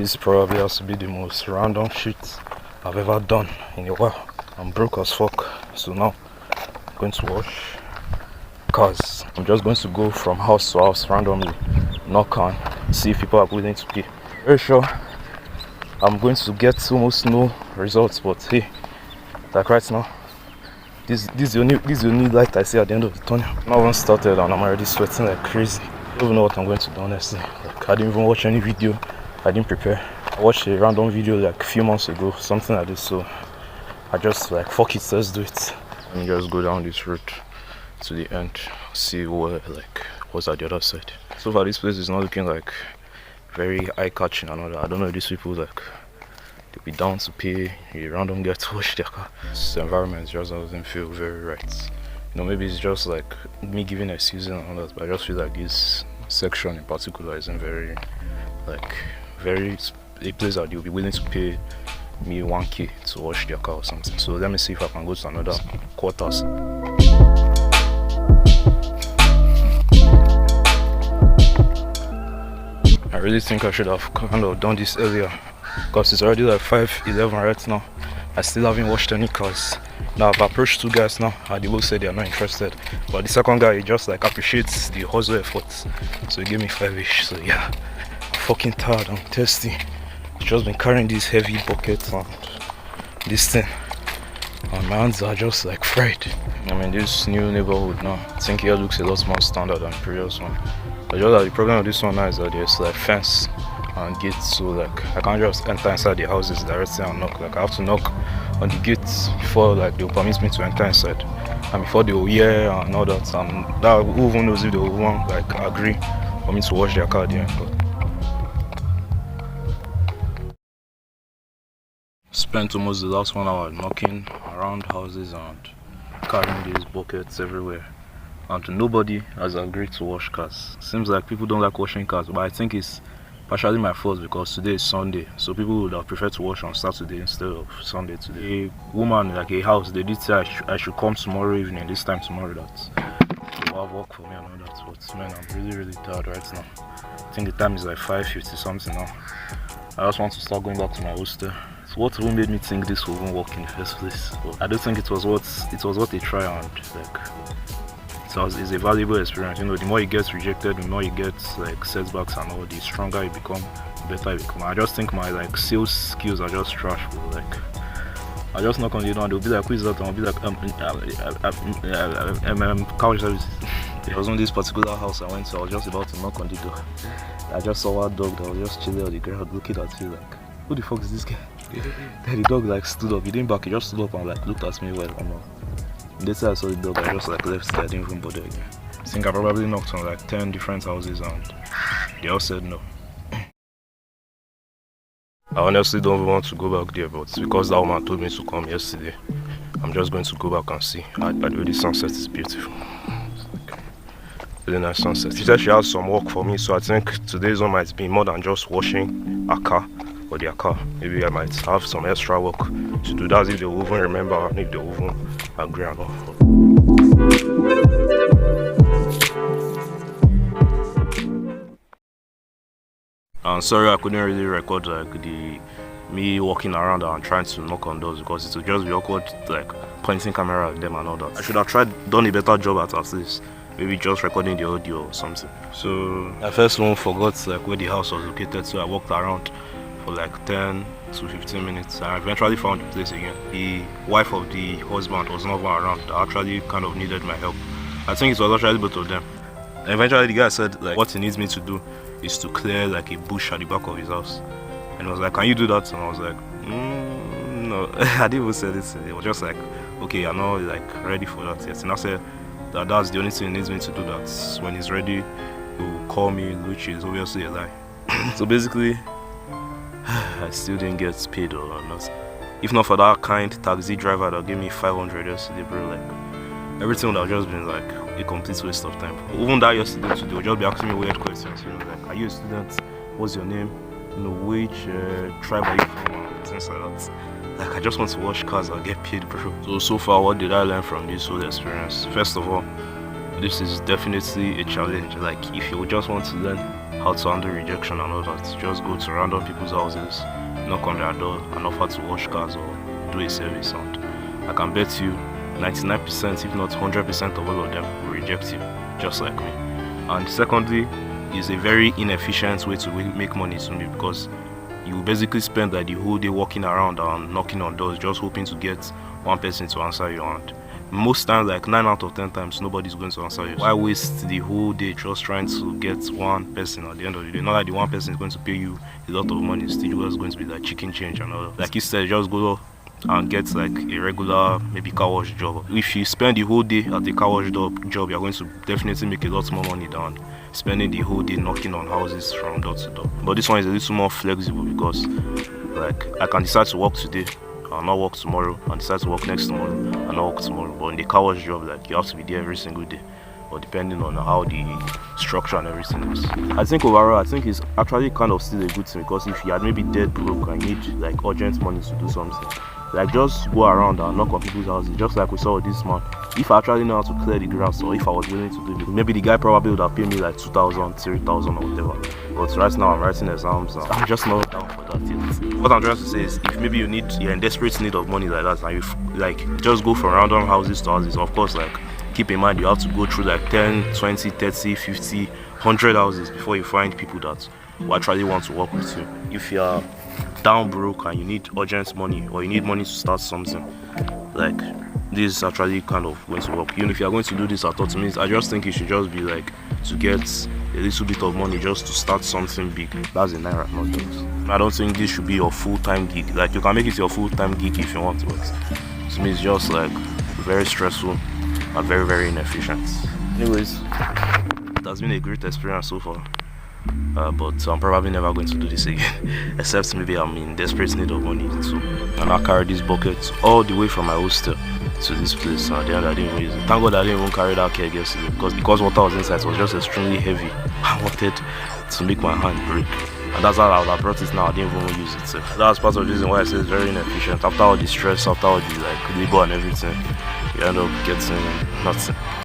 This probably has to be the most random shit I've ever done in a while. I'm broke as fuck, so now I'm going to wash cars. I'm just going to go from house to house randomly, knock on, see if people are willing to pay. Very sure I'm going to get almost no results, but hey, like right now, this is the only light I see at the end of the tunnel. I'm not even started and I'm already sweating like crazy. I don't even know what I'm going to do honestly. Like, I didn't even watch any video. I didn't prepare. I watched a random video like a few months ago, something like this, so I just like, fuck it, let's do it. Let me just go down this route to the end, see where, like, what's at the other side. So far this place is not looking like very eye-catching and all that. I don't know if these people, like, they'll be down to pay a random guy to wash their car. This environment just doesn't feel very right. You know, maybe it's just like me giving excuses and all that, but I just feel like this section in particular isn't very, like, a place that you'll be willing to pay me 1k to wash their car or something. So let me see if I can go to another quarters. I really think I should have kind of done this earlier, because it's already like 5:11 right now. I still haven't washed any cars. Now I've approached 2 guys now and they both said they are not interested, but the second guy, he just like appreciates the hustle efforts, so he gave me 5ish. So yeah, I'm fucking tired, I'm thirsty. I've just been carrying these heavy buckets and this thing, and my hands are just like fried. I'm in this new neighborhood now. I think here looks a lot more standard than the previous one. But just like the problem with this one now is that there's like fence and gates, so like I can't just enter inside the houses directly and knock. Like I have to knock on the gates before like they'll permit me to enter inside, and before they'll hear and all that, and that who even knows if they'll even like agree for me to wash their car there. Spent almost the last 1 hour knocking around houses and carrying these buckets everywhere, and nobody has agreed to wash cars. Seems like people don't like washing cars, but I think it's partially my fault because today is Sunday, so people would have preferred to wash on Saturday instead of Sunday today. A woman, like a house, they did say I should come tomorrow evening, this time tomorrow, that will have work for me and all that. But man, I'm really tired right now. I think the time is like 5:50 something now. I just want to start going back to my hostel. So what even made me think this will even work in the first place? But I don't think it was what they try, and like it's a valuable experience. You know, the more you get rejected, the more you get like setbacks and all, the stronger you become, the better you become. I just think my like sales skills are just trash, bro. Like I just knock on the door and they'll be like, who is that? And I'll be like, couch services. It was on this particular house I went to. I was just about to knock on the door. I just saw a dog that was just chilling on the ground looking at me like, who the fuck is this guy? Then the dog like stood up. He didn't back, he just stood up and like looked at me well. Later I saw the dog, I just like left there. I didn't even bother again. I think I probably knocked on like 10 different houses and they all said no. I honestly don't want to go back there, but because that woman told me to come yesterday, I'm just going to go back and see. By the way, the sunset is beautiful. It's like really nice sunset. She said she has some work for me, so I think today's one might be more than just washing a car or their car. Maybe I might have some extra work to do. That's if they will even remember and if they will even agree and all. I'm sorry I couldn't really record like me walking around and trying to knock on doors because it would just be awkward like pointing camera at them and all that. I should have done a better job at least. Maybe just recording the audio or something. So I first one forgot like where the house was located, so I walked around for like 10 to 15 minutes. I eventually found the place again. The wife of the husband was not around. I actually kind of needed my help. I think it was actually both of them. And eventually the guy said like what he needs me to do is to clear like a bush at the back of his house. And I was like, can you do that? And I was like, no. I didn't even say this. It was just like, okay, I'm not like ready for that yet. And I said that that's the only thing he needs me to do. That when he's ready, he will call me, which is obviously a lie. So basically, I still didn't get paid or nothing. If not for that kind taxi driver that gave me 500 yesterday, bro, like everything would have just been like a complete waste of time. Even that yesterday too, they would just be asking me weird questions, you know, like, are you a student? What's your name? You know, which tribe are you from? And things like that. Like, I just want to wash cars and get paid, bro. So far, what did I learn from this whole experience? First of all, this is definitely a challenge. Like, if you just want to learn how to handle rejection and all that. Just go to random people's houses, knock on their door and offer to wash cars or do a service, and I can bet you 99% if not 100% of all of them will reject you, just like me. And secondly, is a very inefficient way to make money to me, because you basically spend like the whole day walking around and knocking on doors just hoping to get one person to answer you, and most times, like 9 out of 10 times, nobody's going to answer you. Why waste the whole day just trying to get one person at the end of the day? Not that the one person is going to pay you a lot of money, it's still just going to be like chicken change and all that. Like you said, just go and get like a regular maybe car wash job. If you spend the whole day at the car wash job, you're going to definitely make a lot more money than spending the whole day knocking on houses from door to door. But this one is a little more flexible, because like I can decide to work today and not work tomorrow, and decide to work next tomorrow and not work tomorrow. But in the car wash job, like you have to be there every single day, or depending on how the structure and everything is. I think overall, I think it's actually kind of still a good thing, because if you had maybe dead broke and you need like urgent money to do something, like just go around and knock on people's houses, just like we saw with this man. If I actually know how to clear the grass, or if I was willing to do it, maybe the guy probably would have paid me like 2,000, 3,000 or whatever. But right now I'm writing exams and I'm just not down for that yet. What I'm trying to say is, if maybe you're in desperate need of money like that, and you like just go from random houses to houses, of course, like keep in mind you have to go through like 10, 20, 30, 50, 100 houses before you find people that will actually want to work with you. If you're down broke and you need urgent money, or you need money to start something, like this is actually kind of going to work. Even if you're going to do this at all, to me, I just think it should just be like to get a little bit of money just to start something big. That's in naira, not dollars. I don't think this should be your full-time gig. Like you can make it your full-time gig if you want to, but to me it's just like very stressful and very, very inefficient. Anyways, it has been a great experience so far. But I'm probably never going to do this again, except maybe I'm in desperate need of money too. And I carry this bucket all the way from my hostel to this place, and at the end I didn't even use it. Thank God I didn't even carry that keg yesterday, because water was inside, it was just extremely heavy. I wanted to make my hand break, and that's how I would have brought it now. I didn't even use it. So that's part of the reason why I say it's very inefficient. After all the stress, after all the like labor and everything, you end up getting nothing.